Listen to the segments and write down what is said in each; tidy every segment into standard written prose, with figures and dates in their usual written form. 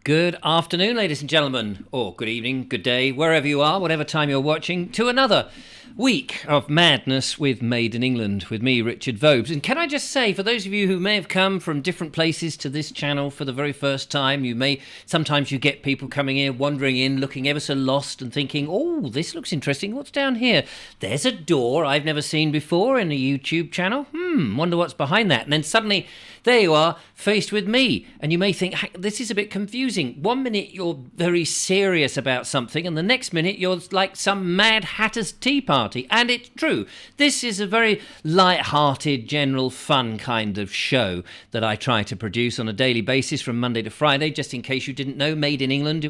Good afternoon, ladies and gentlemen, or good evening, good day, wherever you are, whatever time you're watching, to another week of madness with Made in England, with me, Richard Vobes. And can I just say, for those of you who may have come from different places to this channel for the very first time, sometimes you get people coming in, wandering in, looking ever so lost and thinking, oh, this looks interesting, what's down here? There's a door I've never seen before in a YouTube channel. Wonder what's behind that. And then suddenly, there you are, faced with me. And you may think, this is a bit confusing. 1 minute you're very serious about something, and the next minute you're like some Mad Hatter's tea party. And it's true. This is a very light-hearted, general fun kind of show that I try to produce on a daily basis from Monday to Friday. Just in case you didn't know, Made in England.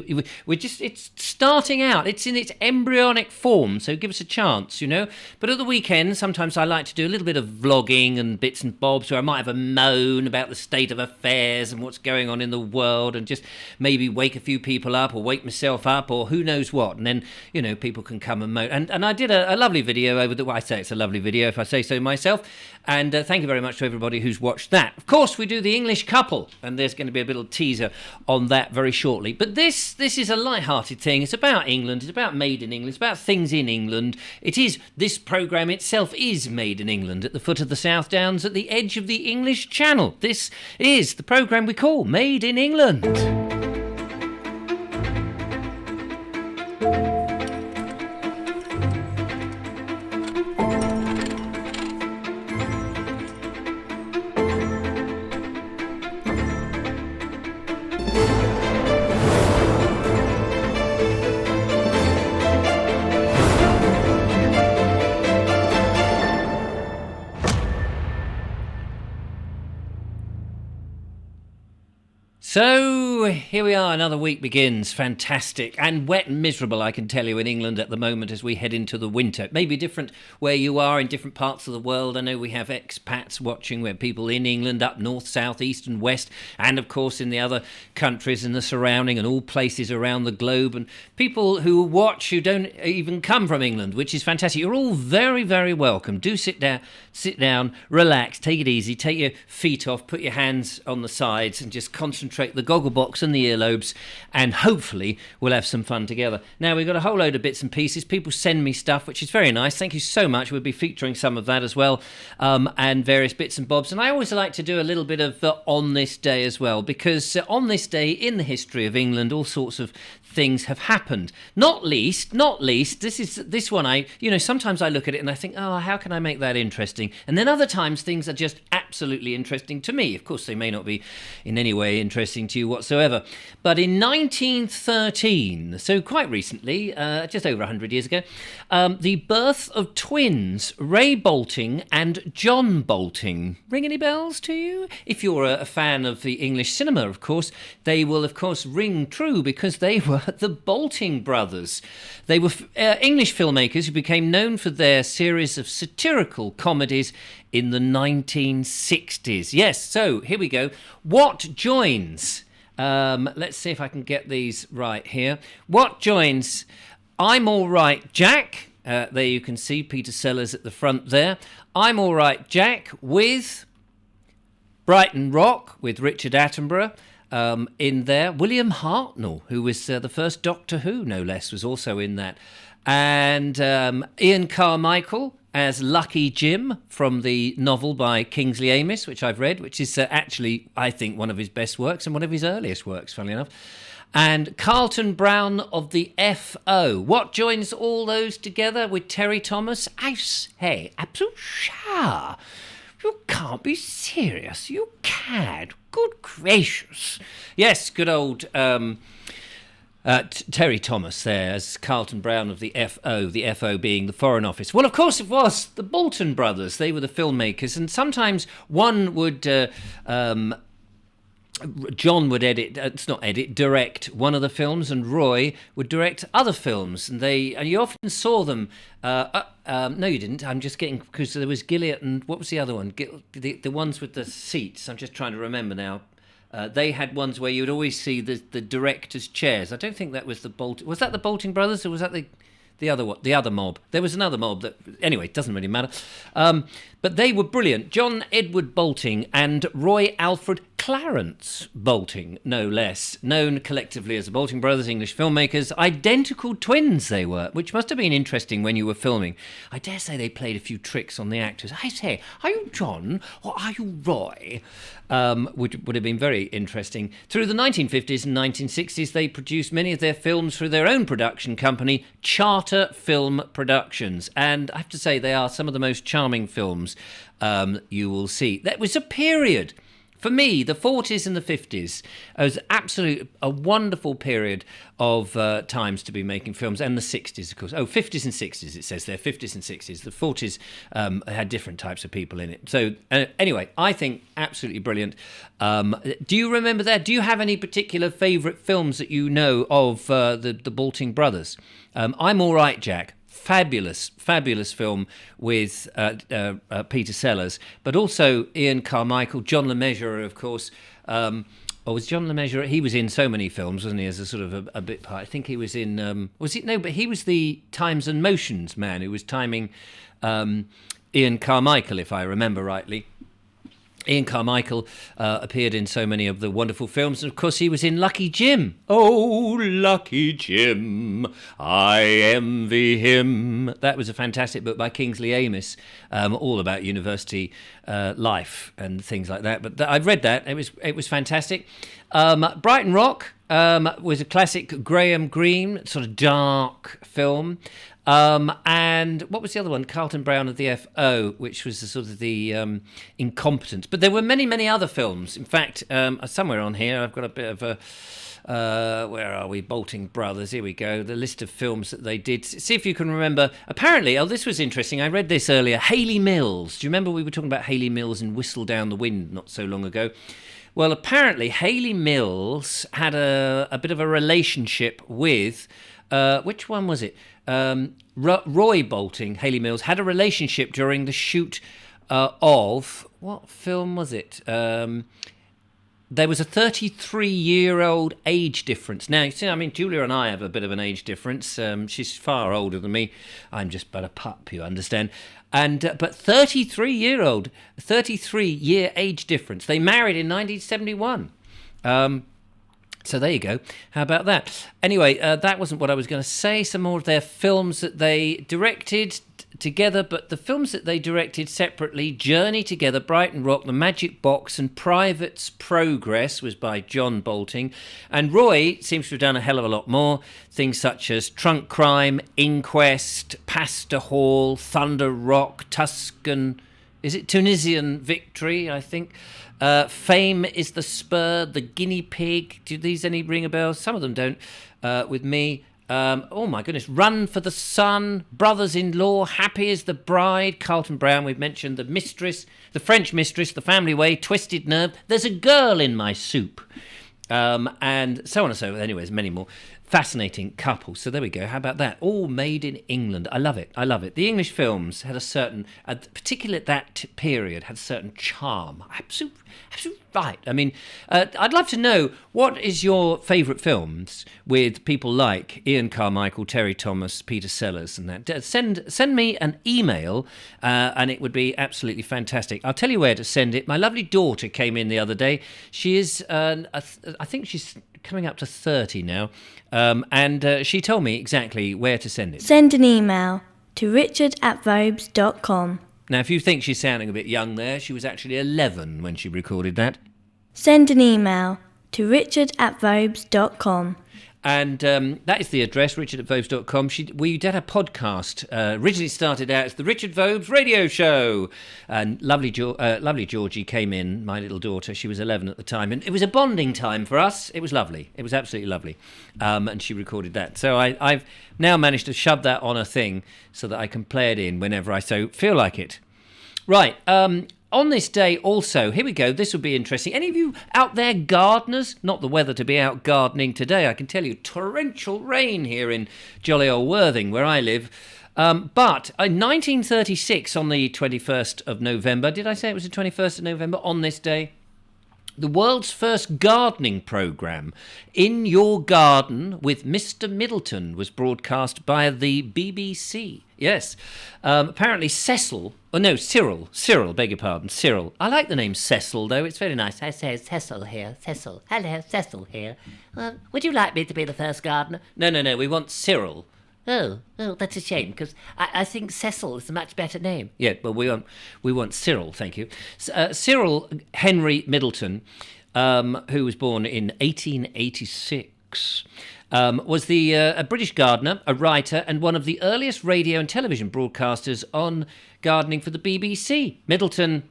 It's starting out. It's in its embryonic form, so give us a chance, you know. But at the weekend, sometimes I like to do a little bit of vlogging and bits and bobs, where I might have a moan about the state of affairs and what's going on in the world, and just maybe wake a few people up or wake myself up or who knows what. And then, you know, people can come and moan. And I did a lovely video over I say it's a lovely video if I say so myself. And thank you very much to everybody who's watched that. Of course, we do the English couple, and there's going to be a little teaser on that very shortly. But this is a light-hearted thing. It's about England. It's about Made in England. It's about things in England. This programme itself is Made in England, at the foot of the South Downs, at the edge of the English Channel. This is the programme we call Made in England. So here we are, another week begins. Fantastic and wet and miserable, I can tell you, in England at the moment as we head into the winter. It may be different where you are in different parts of the world. I know we have expats watching, where people in England, up north, south, east and west, and of course in the other countries in the surrounding and all places around the globe, and people who watch who don't even come from England, which is fantastic. You're all very, very welcome. Do sit down, relax, take it easy, take your feet off, put your hands on the sides and just concentrate the goggle box and the earlobes, and hopefully we'll have some fun together. Now, we've got a whole load of bits and pieces. People send me stuff, which is very nice. Thank you so much. We'll be featuring some of that as well, and various bits and bobs. And I always like to do a little bit of on this day as well, because on this day in the history of England, all sorts of things have happened. Not least, this one, sometimes I look at it and I think, oh, how can I make that interesting? And then other times things are just absolutely interesting to me. Of course, they may not be in any way interesting to you whatsoever. But in 1913, so quite recently, just over 100 years ago, the birth of twins, Ray Boulting and John Boulting. Ring any bells to you? If you're a fan of the English cinema, of course, they will, of course, ring true, because they were the Boulting Brothers. They were English filmmakers who became known for their series of satirical comedies in the 1960s. Yes, so here we go. What joins? Let's see if I can get these right here. What joins I'm All Right, Jack? There you can see Peter Sellers at the front there. I'm All Right, Jack, with Brighton Rock, with Richard Attenborough. In there, William Hartnell, who was the first Doctor Who, no less, was also in that. And Ian Carmichael as Lucky Jim from the novel by Kingsley Amis, which I've read, which is actually, I think, one of his best works and one of his earliest works, funnily enough. And Carlton Brown of the F.O. What joins all those together with Terry Thomas? Hey, absolute sure. You can't be serious. You can. Good gracious. Yes, good old Terry Thomas there as Carlton Brown of the F.O., the F.O. being the Foreign Office. Well, of course it was the Boulting Brothers. They were the filmmakers, and sometimes one would... John would direct one of the films, and Roy would direct other films, and you often saw them. No, you didn't. I'm just getting, because there was Gilliat and what was the other one? The ones with the seats. I'm just trying to remember now. They had ones where you would always see the director's chairs. I don't think that was the Boulting. Was that the Boulting Brothers, or was that the other one, the other mob? There was another mob that, anyway, it doesn't really matter. But they were brilliant. John Edward Boulting and Roy Alfred Clarence Boulting, no less, known collectively as the Boulting Brothers, English filmmakers. Identical twins they were, which must have been interesting when you were filming. I dare say they played a few tricks on the actors. I say, are you John or are you Roy? Which would have been very interesting. Through the 1950s and 1960s, they produced many of their films through their own production company, Charter Film Productions. And I have to say, they are some of the most charming films you will see. That was a period. For me, the 40s and the 50s was a wonderful period of times to be making films, and the 60s, of course. Oh, 50s and 60s, it says there, 50s and 60s. The 40s had different types of people in it. So anyway, I think absolutely brilliant. Do you remember that? Do you have any particular favourite films that you know of the Boulting Brothers? I'm All Right, Jack. Fabulous film with Peter Sellers, but also Ian Carmichael, John LeMessurier, of course. Or was John LeMessurier? He was in so many films, wasn't he? As a sort of a bit part. I think he was in. Was it no? But he was the Times and Motions man who was timing Ian Carmichael, if I remember rightly. Ian Carmichael appeared in so many of the wonderful films, and of course he was in Lucky Jim. Oh, Lucky Jim, I envy him. That was a fantastic book by Kingsley Amis, all about university life and things like that. But I've read that; it was fantastic. Brighton Rock was a classic Graham Greene sort of dark film. And what was the other one? Carlton Brown of the FO, which was the sort of the Incompetence. But there were many, many other films. In fact, somewhere on here, I've got a bit of a... where are we? Boulting Brothers. Here we go. The list of films that they did. See if you can remember. Apparently, this was interesting. I read this earlier. Hayley Mills. Do you remember we were talking about Hayley Mills and Whistle Down the Wind not so long ago? Well, apparently, Hayley Mills had a bit of a relationship with... which one was it? Roy Boulting, Hayley Mills, had a relationship during the shoot of... What film was it? There was a 33-year-old age difference. Now, you see, I mean, Julia and I have a bit of an age difference. She's far older than me. I'm just but a pup, you understand. And but 33-year age difference. They married in 1971. So there you go. How about that? Anyway, that wasn't what I was going to say. Some more of their films that they directed together, but the films that they directed separately, Journey Together, Brighton Rock, The Magic Box, and Private's Progress was by John Boulting. And Roy seems to have done a hell of a lot more. Things such as Trunk Crime, Inquest, Pastor Hall, Thunder Rock, Tuscan... Is it Tunisian Victory, I think? Fame is the Spur, The Guinea Pig. Do these any ring a bell? Some of them don't with me. Oh, my goodness. Run for the Sun, Brothers-in-Law, Happy as the Bride, Carlton Brown, we've mentioned, The Mistress, The French Mistress, The Family Way, Twisted Nerve, There's a Girl in My Soup, and so on and so on. Anyways, many more. Fascinating couple. So there we go. How about that? All made in England. I love it. I love it. The English films had a certain, particularly at that period, had a certain charm. Absolute right. I mean, I'd love to know, what is your favourite films with people like Ian Carmichael, Terry Thomas, Peter Sellers and that? Send me an email and it would be absolutely fantastic. I'll tell you where to send it. My lovely daughter came in the other day. She is, I think she's coming up to 30 now, and she told me exactly where to send it. Send an email to richard@vobes.com. Now, if you think she's sounding a bit young there, she was actually 11 when she recorded that. Send an email to richard@vobes.com. And that is the address, richard@vobes.com. We did a podcast. Originally started out as the Richard Vobes Radio Show. And lovely Georgie came in, my little daughter. She was 11 at the time. And it was a bonding time for us. It was lovely. It was absolutely lovely. And she recorded that. So I've now managed to shove that on a thing so that I can play it in whenever I so feel like it. Right. On this day also, here we go, this will be interesting. Any of you out there gardeners? Not the weather to be out gardening today, I can tell you. Torrential rain here in jolly old Worthing, where I live. But in 1936, on the 21st of November, did I say it was the 21st of November? On this day, The world's first gardening programme, In Your Garden with Mr. Middleton, was broadcast by the BBC. Yes. Apparently Cyril, beg your pardon, Cyril. I like the name Cecil, though. It's very nice. I say Cecil here. Cecil. Hello, Cecil here. Would you like me to be the first gardener? No. We want Cyril. Oh, that's a shame, because I think Cecil is a much better name. Yeah, well, we want Cyril, thank you. Cyril Henry Middleton, who was born in 1886, was a British gardener, a writer, and one of the earliest radio and television broadcasters on gardening for the BBC. Middleton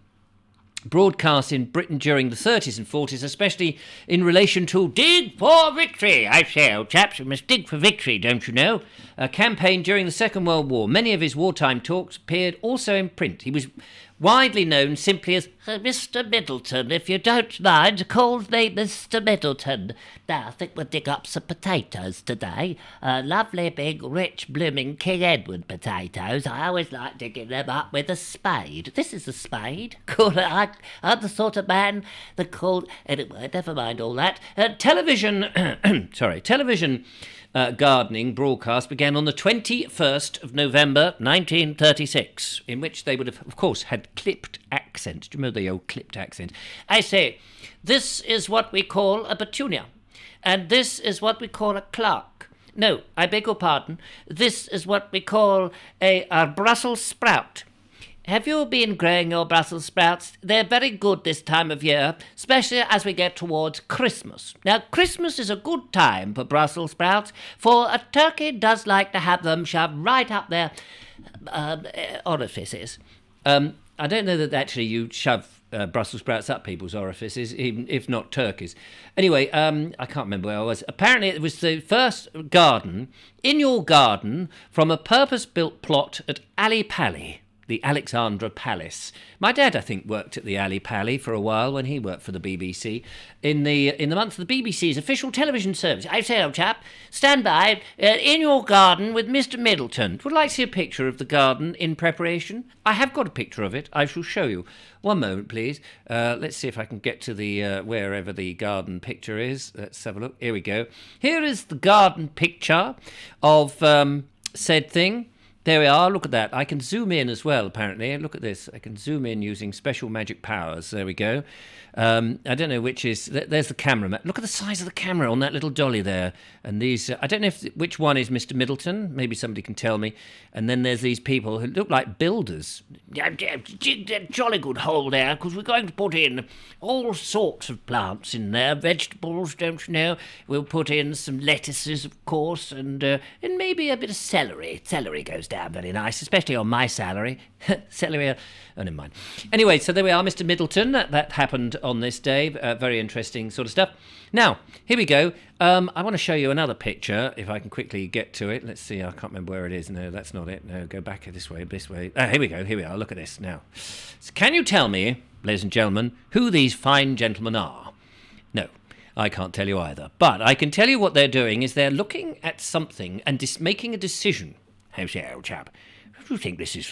broadcast in Britain during the 30s and 40s, especially in relation to Dig for Victory. I say, old chaps, we must dig for victory, don't you know? A campaign during the Second World War. Many of his wartime talks appeared also in print. He was widely known simply as Mr. Middleton. If you don't mind, call me Mr. Middleton. Now, I think we'll dig up some potatoes today. Lovely, big, rich, blooming King Edward potatoes. I always like digging them up with a spade. This is a spade. I'm the sort of man that called... Anyway, never mind all that. Television gardening broadcast began on the 21st of November 1936, in which they would have, of course, had clipped accents. Do you remember the old clipped accent? I say, this is what we call a petunia, and this is what we call a clerk. No, I beg your pardon. This is what we call a Brussels sprout. Have you been growing your Brussels sprouts? They're very good this time of year, especially as we get towards Christmas. Now, Christmas is a good time for Brussels sprouts, for a turkey does like to have them shoved right up their orifices. I don't know that actually you shove Brussels sprouts up people's orifices, even if not turkeys. Anyway, I can't remember where I was. Apparently it was the first garden, In Your Garden, from a purpose-built plot at Ali Pali, the Alexandra Palace. My dad, I think, worked at the Ali Pali for a while when he worked for the BBC in the month of the BBC's official television service. I say, old chap, stand by, In Your Garden with Mr. Middleton. Would like to see a picture of the garden in preparation? I have got a picture of it. I shall show you. One moment, please. Let's see if I can get to the wherever the garden picture is. Let's have a look. Here we go. Here is the garden picture of said thing. There we are, look at that. I can zoom in as well, apparently. Look at this. I can zoom in using special magic powers. There we go. I don't know which is... There's the camera. Look at the size of the camera on that little dolly there. And these... I don't know which one is Mr. Middleton. Maybe somebody can tell me. And then there's these people who look like builders. Jolly good hole there, because we're going to put in all sorts of plants in there. Vegetables, don't you know? We'll put in some lettuces, of course, and maybe a bit of celery. Celery goes down very nice, especially on my salary. Celery... Oh, never mind. Anyway, so there we are, Mr. Middleton. That happened on this day. Very interesting sort of stuff. Now, here we go. I want to show you another picture, if I can quickly get to it. Let's see. I can't remember where it is. No, that's not it. No, go back this way, this way. Here we go. Here we are. Look at this now. So can you tell me, ladies and gentlemen, who these fine gentlemen are? No, I can't tell you either. But I can tell you what they're doing is they're looking at something and making a decision. How's that, old chap? Do you think this is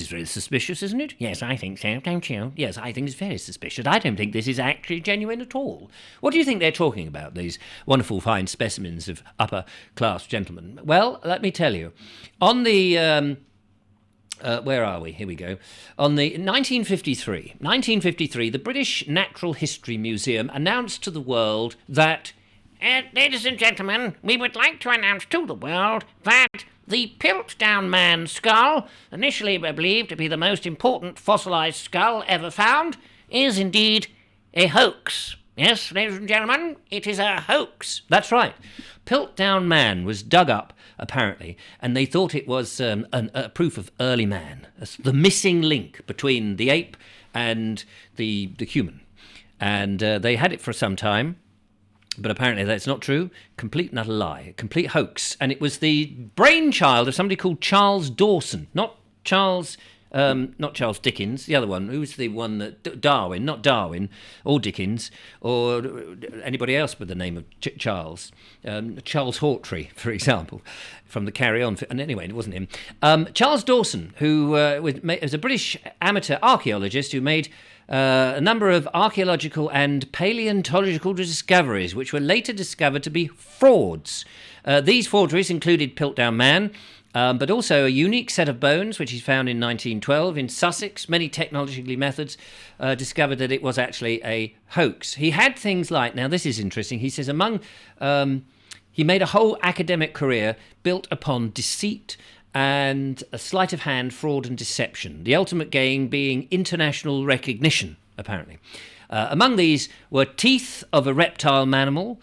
very suspicious, isn't it? Yes, I think so, don't you? Yes, I think it's very suspicious. I don't think this is actually genuine at all. What do you think they're talking about, these wonderful, fine specimens of upper-class gentlemen? Well, let me tell you. On the... where are we? Here we go. On the 1953, the British Natural History Museum announced to the world that... ladies and gentlemen, we would like to announce to the world that... the Piltdown Man skull, initially believed to be the most important fossilized skull ever found, is indeed a hoax. Yes, ladies and gentlemen, it is a hoax. That's right. Piltdown Man was dug up, apparently, and they thought it was a proof of early man, the missing link between the ape and the human. And they had it for some time. But apparently that's not true. Complete and utter lie. Complete hoax. And it was the brainchild of somebody called Charles Dawson. Not Charles Dickens, the other one. Who's the one that... Darwin, not Darwin, or Dickens, or anybody else with the name of Charles. Charles Hawtrey, for example, from the Carry On. And anyway, it wasn't him. Charles Dawson, who was a British amateur archaeologist who made... a number of archaeological and paleontological discoveries, which were later discovered to be frauds. These forgeries included Piltdown Man, but also a unique set of bones, which he found in 1912 in Sussex. Many technological methods discovered that it was actually a hoax. He had things like, now this is interesting, he says he made a whole academic career built upon deceit and a sleight of hand, fraud and deception, the ultimate gain being international recognition, apparently. Among these were teeth of a reptile mammal,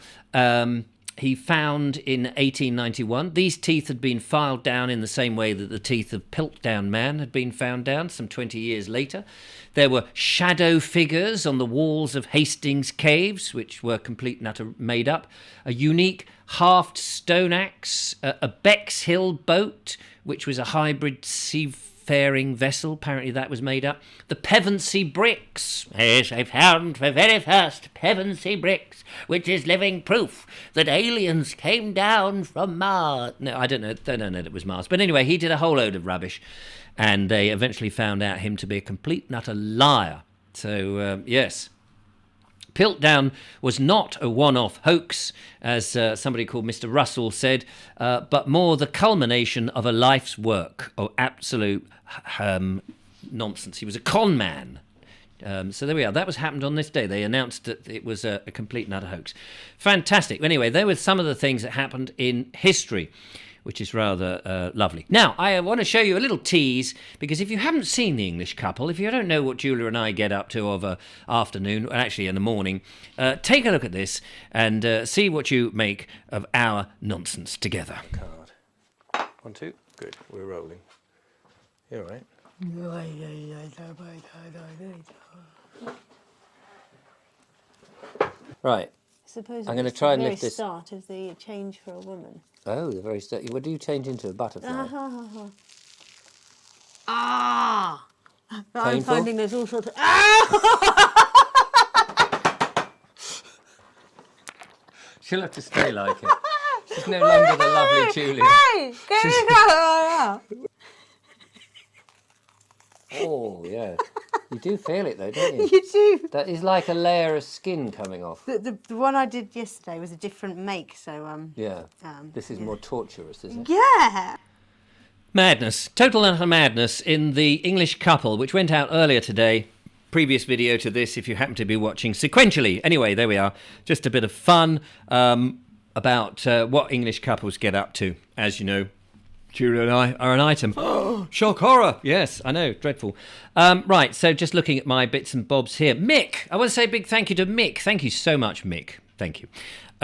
he found in 1891. These teeth had been filed down in the same way that the teeth of Piltdown Man had been found down some 20 years later. There were shadow figures on the walls of Hastings caves, which were complete and utter made up. A unique halved stone axe, a Bexhill boat, which was a hybrid seafaring vessel. Apparently that was made up. The Pevensey bricks. Yes, I found the very first Pevensey bricks, which is living proof that aliens came down from Mars. No, I don't know. They don't know that it was Mars. But anyway, he did a whole load of rubbish, and they eventually found out him to be a complete and utter liar. So, yes. Piltdown was not a one-off hoax, as somebody called Mr. Russell said, but more the culmination of a life's work of absolute nonsense. He was a con man. So there we are. That was happened on this day. They announced that it was a complete and utter hoax. Fantastic. Anyway, there were some of the things that happened in history, which is rather lovely. Now, I want to show you a little tease, because if you haven't seen The English Couple, if you don't know what Julia and I get up to of an afternoon, actually in the morning, take a look at this and see what you make of our nonsense together. Card. 1, 2. Good. We're rolling. You all right? Right. Suppose I'm going to try and lift the this. start of the change for a woman. Oh, the very start. What do you change into a butterfly? Ah! I'm Painful? finding there's all sorts of... Ah! She'll have to stay like it. She's no longer the lovely Julia. Hey! Get it Oh, yeah. You do feel it, though, don't you? You do. That is like a layer of skin coming off. The one I did yesterday was a different make, so... Yeah. This is more torturous, isn't it? Yeah! Madness. Total and utter madness in The English Couple, which went out earlier today. Previous video to this, if you happen to be watching sequentially. Anyway, there we are. Just a bit of fun about what English couples get up to. As you know, Julia and I are an item. Oh, shock horror. Yes, I know. Dreadful. Right, so just looking at my bits and bobs here. Mick. I want to say a big thank you to Mick. Thank you so much, Mick. Thank you.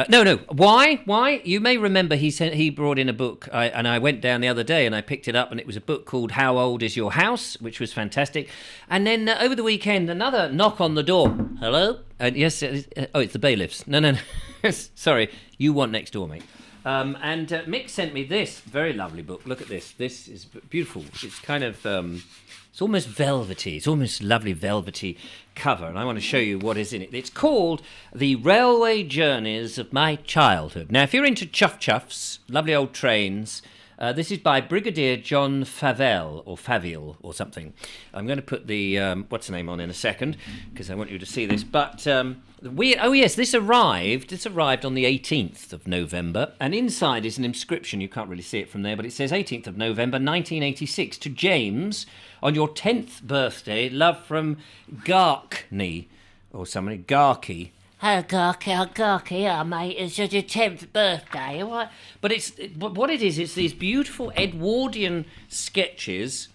No. Why? You may remember he brought in a book, and I went down the other day and I picked it up, and it was a book called How Old Is Your House, which was fantastic. And then over the weekend, another knock on the door. Hello? Yes. It's the bailiffs. No. Sorry. You want next door, mate. And Mick sent me this very lovely book. Look at this. This is beautiful. It's kind of... it's almost velvety. It's almost lovely velvety cover, and I want to show you what is in it. It's called The Railway Journeys of My Childhood. Now, if you're into chuffs, lovely old trains, this is by Brigadier John Favell or something. I'm going to put the what's the name on in a second, because I want you to see this. But this arrived on the 18th of November, and inside is an inscription. You can't really see it from there, but it says 18th of November 1986 to James, on your 10th birthday, love from Garkney or somebody, Garkey. Oh, Garky, mate, it's your 10th birthday, all right? But what it is, it's these beautiful Edwardian sketches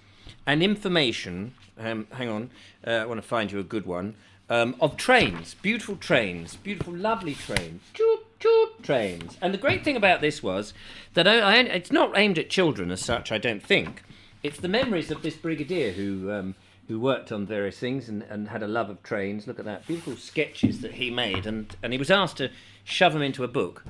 and information. Hang on, I want to find you a good one. Of trains, beautiful, lovely trains, choop trains. And the great thing about this was that it's not aimed at children as such, I don't think. It's the memories of this brigadier who worked on various things and had a love of trains. Look at that, beautiful sketches that he made, and he was asked to shove them into a book.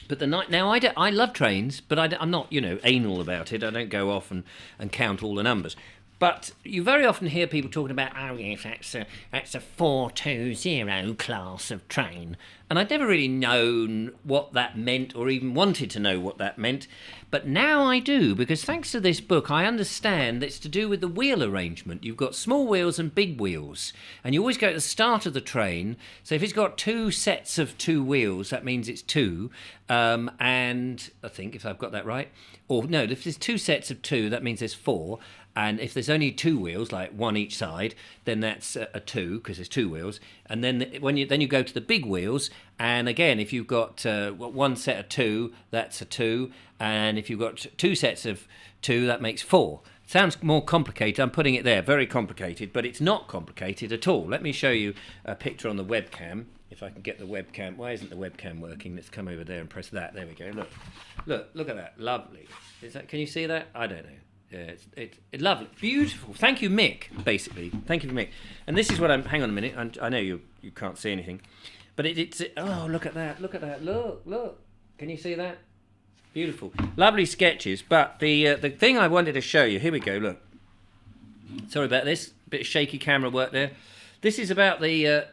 But I love trains, but I'm not, anal about it. I don't go off and count all the numbers. But you very often hear people talking about, oh yes, that's a 420 class of train. And I'd never really known what that meant or even wanted to know what that meant. But now I do, because thanks to this book, I understand it's to do with the wheel arrangement. You've got small wheels and big wheels, and you always go at the start of the train. So if it's got two sets of two wheels, that means it's two. And I think, if I've got that right, or no, if there's two sets of two, that means there's four. And if there's only two wheels, like one each side, then that's a two, because there's two wheels. And then when you go to the big wheels, and again, if you've got one set of two, that's a two. And if you've got two sets of two, that makes four. Sounds more complicated. I'm putting it there, very complicated, but it's not complicated at all. Let me show you a picture on the webcam. If I can get the webcam. Why isn't the webcam working? Let's come over there and press that. There we go. Look at that. Lovely. Can you see that? I don't know. Yeah, it's lovely, beautiful. Thank you, Mick. Basically, thank you, Mick. And this is what I'm. Hang on a minute. I know you can't see anything, but it's. Oh, look at that! Look at that! Look! Can you see that? Beautiful, lovely sketches. But the thing I wanted to show you. Here we go. Look. Sorry about this. Bit of shaky camera work there. This is about the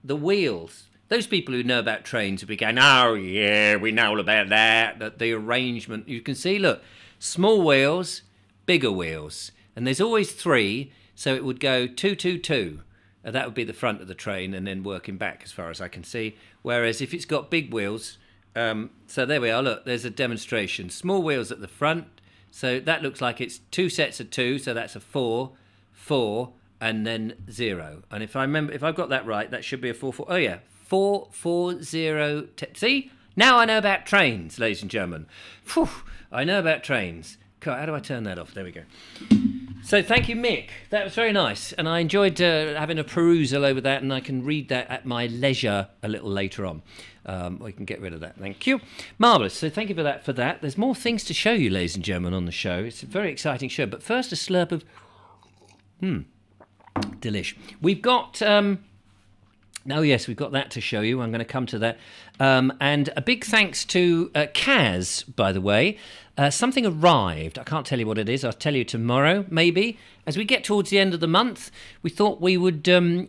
wheels. Those people who know about trains will be going, oh yeah, we know all about that. The arrangement. You can see. Look, small wheels. Bigger wheels, and there's always three, so it would go 2 2 2. That would be the front of the train, and then working back as far as I can see. Whereas if it's got big wheels, so there we are. Look, there's a demonstration. Small wheels at the front, so that looks like it's two sets of two, so that's a 4 4, and then 0. And if I've got that right, that should be a 4 4. Oh yeah, 4 4 0. See, now I know about trains, ladies and gentlemen. Phew, I know about trains. How do I turn that off? There we go. So thank you, Mick. That was very nice. And I enjoyed having a perusal over that, and I can read that at my leisure a little later on. We can get rid of that. Thank you. Marvellous. So thank you for that. There's more things to show you, ladies and gentlemen, on the show. It's a very exciting show. But first, a slurp of... delish. We've got... Oh, yes, we've got that to show you. I'm going to come to that. And a big thanks to Kaz, by the way. Something arrived. I can't tell you what it is. I'll tell you tomorrow, maybe. As we get towards the end of the month, we thought we would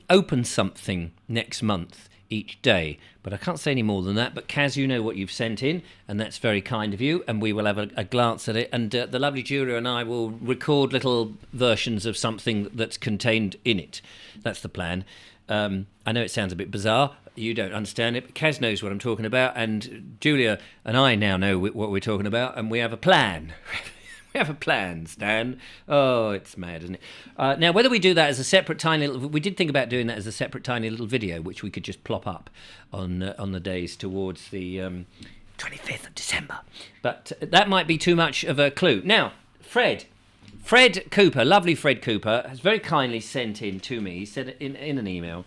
open something next month each day. But I can't say any more than that. But Kaz, you know what you've sent in, and that's very kind of you. And we will have a glance at it. And the lovely Julia and I will record little versions of something that's contained in it. That's the plan. I know it sounds a bit bizarre. You don't understand it, but Kaz knows what I'm talking about, and Julia and I now know what we're talking about, and we have a plan. We have a plan, Stan. Oh, it's mad, isn't it? Now, whether we do that as a separate tiny little... We did think about doing that as a separate tiny little video, which we could just plop up on the days towards the 25th of December. But that might be too much of a clue. Now, Fred Cooper, lovely Fred Cooper, has very kindly sent in to me. He said in an email,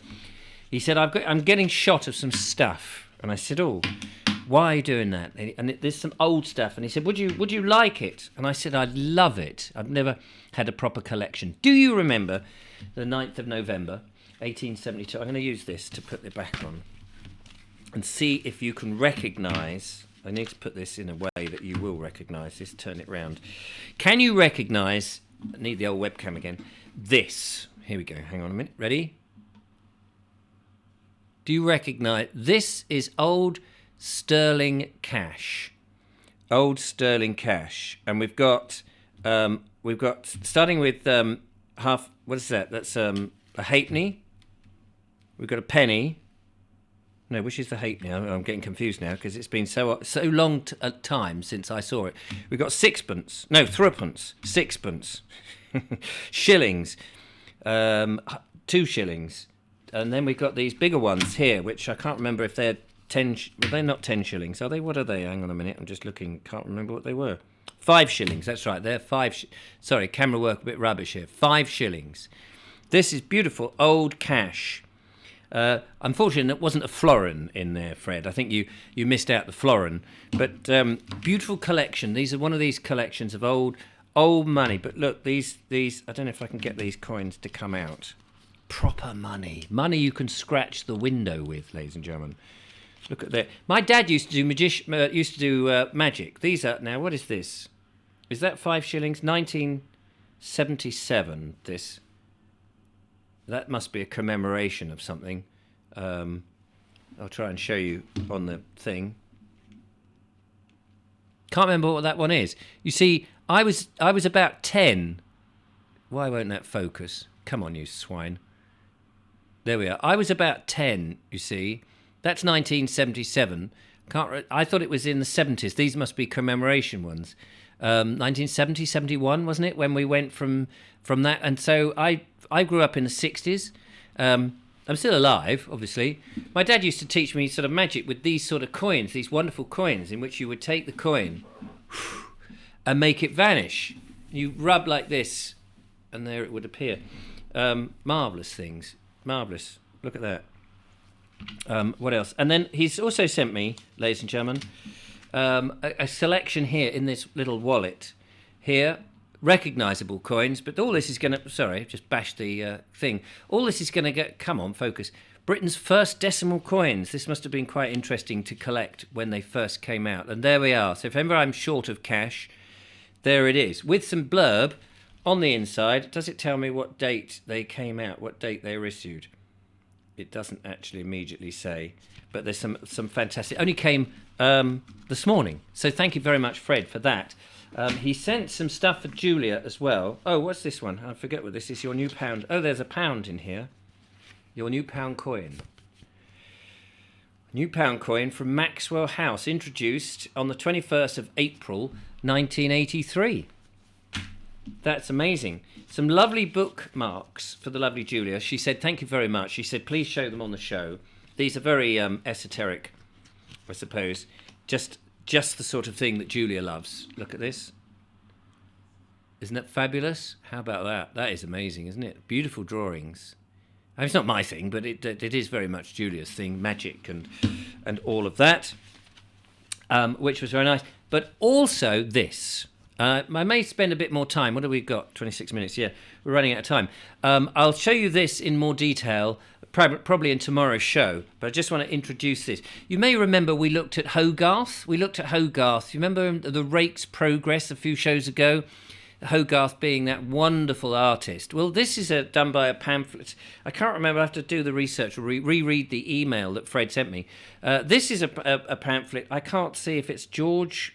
he said, I'm getting shot of some stuff. And I said, oh, why are you doing that? And there's some old stuff. And he said, would you like it? And I said, I'd love it. I've never had a proper collection. Do you remember the 9th of November, 1872? I'm going to use this to put it back on and see if you can recognise... I need to put this in a way that you will recognise this. Turn it round. Can you recognise... I need the old webcam again. This. Here we go. Hang on a minute. Ready? Do you recognise... This is old sterling cash. Old sterling cash. And we've got... starting with half... What is that? That's a halfpenny. We've got a penny. No, which is the halfpenny? I'm getting confused now because it's been so long a time since I saw it. We've got sixpence. No, threepence. Sixpence. Shillings. 2 shillings. And then we've got these bigger ones here, which I can't remember if they're 10... Well, they're not 10 shillings, are they? What are they? Hang on a minute. I'm just looking. Can't remember what they were. 5 shillings. That's right. They're 5... Sorry, camera work a bit rubbish here. 5 shillings. This is beautiful old cash. Unfortunately, it wasn't a florin in there, Fred. I think you missed out the florin. But beautiful collection. These are one of these collections of old money. But look, these I don't know if I can get these coins to come out. Proper money. Money you can scratch the window with, ladies and gentlemen. Look at that. My dad used to do magic. These are... Now, what is this? Is that 5 shillings? 1977, this... That must be a commemoration of something. I'll try and show you on the thing. Can't remember what that one is. You see, I was about 10. Why won't that focus? Come on, you swine. There we are. I was about 10, you see. That's 1977. I thought it was in the 70s. These must be commemoration ones. 1970, 71, wasn't it, when we went from that? And so I grew up in the 60s. I'm still alive, obviously. My dad used to teach me sort of magic with these sort of coins, these wonderful coins, in which you would take the coin and make it vanish. You rub like this, and there it would appear. Marvellous things. Marvellous. Look at that. What else? And then he's also sent me, ladies and gentlemen, a selection here in this little wallet here. Recognisable coins, but all this is going to... Sorry, just bashed the thing. All this is going to get... Come on, focus. Britain's first decimal coins. This must have been quite interesting to collect when they first came out. And there we are. So if ever I'm short of cash, there it is. With some blurb on the inside. Does it tell me what date they came out, what date they were issued? It doesn't actually immediately say. But there's some fantastic... Only came this morning. So thank you very much, Fred, for that. He sent some stuff for Julia as well. Oh, what's this one? I forget what this is. Your new pound. Oh, there's a pound in here. Your new pound coin. New pound coin from Maxwell House, introduced on the 21st of April, 1983. That's amazing. Some lovely bookmarks for the lovely Julia. She said, thank you very much. She said, please show them on the show. These are very esoteric, I suppose. Just the sort of thing that Julia loves. Look at this. Isn't that fabulous? How about that? That is amazing, isn't it? Beautiful drawings. I mean, it's not my thing, but it is very much Julia's thing, magic and all of that, which was very nice. But also this. I may spend a bit more time. What have we got? 26 minutes. Yeah, we're running out of time. I'll show you this in more detail, probably in tomorrow's show, but I just want to introduce this. You may remember we looked at Hogarth. You remember the Rake's Progress a few shows ago? Hogarth being that wonderful artist. Well, this is done by a pamphlet. I can't remember. I have to do the research or reread the email that Fred sent me. This is a pamphlet. I can't see if it's George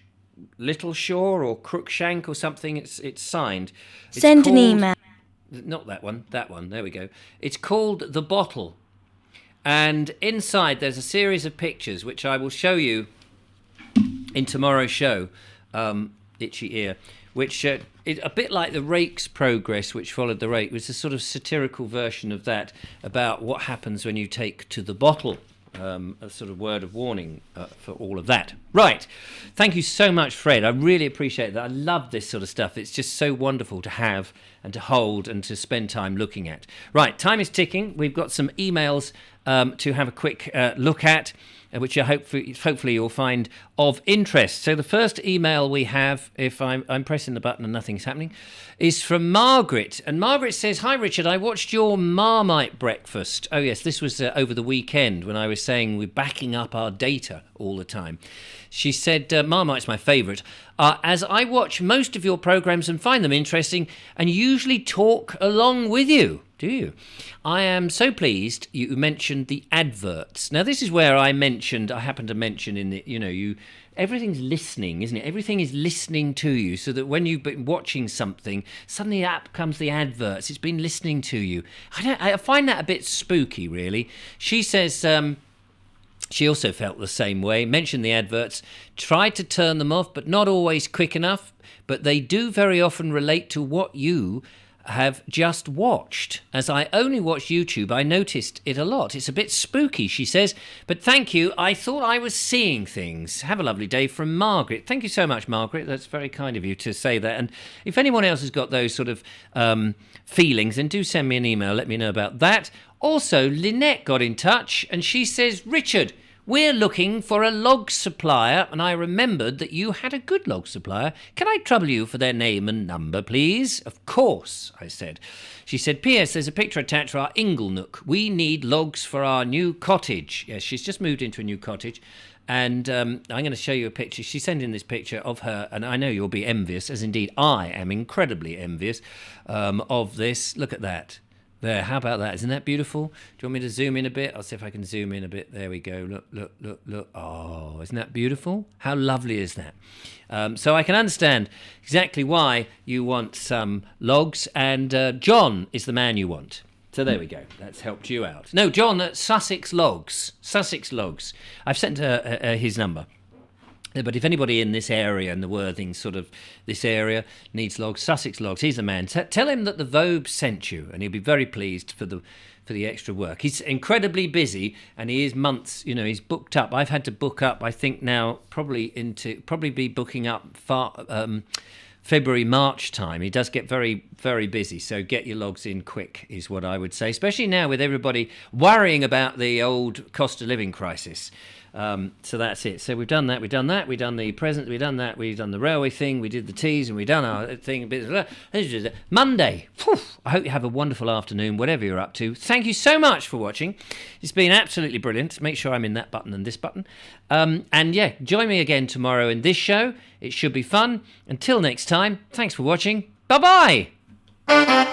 Littleshaw or Crookshank or something. It's signed. Send an email. Not that one. That one. There we go. It's called The Bottle. And inside there's a series of pictures which I will show you in tomorrow's show. Itchy ear. Which is a bit like the Rake's Progress, which followed the Rake. It was a sort of satirical version of that, about what happens when you take to the bottle. A sort of word of warning for all of that. Right. Thank you so much, Fred. I really appreciate that. I love this sort of stuff. It's just so wonderful to have and to hold and to spend time looking at. Right. Time is ticking. We've got some emails to have a quick look at, which hopefully you'll find of interest. So the first email we have, if I'm pressing the button and nothing's happening, is from Margaret. And Margaret says, hi, Richard, I watched your Marmite breakfast. Oh, yes, this was over the weekend when I was saying we're backing up our data all the time. She said, Marmite's my favourite, as I watch most of your programmes and find them interesting and usually talk along with you. Do you? I am so pleased you mentioned the adverts. Now, this is where I happen to mention in the, everything's listening, isn't it? Everything is listening to you, so that when you've been watching something, suddenly up comes the adverts. It's been listening to you. I find that a bit spooky, really. She says she also felt the same way, mentioned the adverts, tried to turn them off, but not always quick enough. But they do very often relate to what you have just watched. As I only watch YouTube, I noticed it a lot. It's a bit spooky, she says, but thank you. I thought I was seeing things. Have a lovely day, from Margaret. Thank you so much, Margaret. That's very kind of you to say that. And if anyone else has got those sort of feelings, then do send me an email. Let me know about that. Also, Lynette got in touch and she says, Richard, we're looking for a log supplier, and I remembered that you had a good log supplier. Can I trouble you for their name and number, please? Of course, I said. She said, P.S. there's a picture attached for our Inglenook. We need logs for our new cottage. Yes, she's just moved into a new cottage, and I'm going to show you a picture. She sent in this picture of her, and I know you'll be envious, as indeed I am incredibly envious of this. Look at that. There, how about that? Isn't that beautiful? Do you want me to zoom in a bit? I'll see if I can zoom in a bit. There we go. Look, look, look, look. Oh, isn't that beautiful? How lovely is that? So I can understand exactly why you want some logs, and John is the man you want. So there we go. That's helped you out. No, John at Sussex Logs. Sussex Logs. I've sent his number. But if anybody in this area, in the Worthing sort of this area, needs logs, Sussex Logs, he's the man. Tell him that the Vobes sent you, and he'll be very pleased for the extra work. He's incredibly busy, and he is months. He's booked up. I've had to book up. I think now probably be booking up February, March time. He does get very, very busy, so get your logs in quick is what I would say, especially now with everybody worrying about the old cost of living crisis. So that's it. So we've done that, we've done the present, we've done that, we've done the railway thing, we did the teas, and we've done our thing. Monday. Whew, I hope you have a wonderful afternoon, whatever you're up to. Thank you so much for watching. It's been absolutely brilliant. Make sure I'm in that button and this button. And yeah, join me again tomorrow in this show. It should be fun. Until next time, thanks for watching. Bye-bye.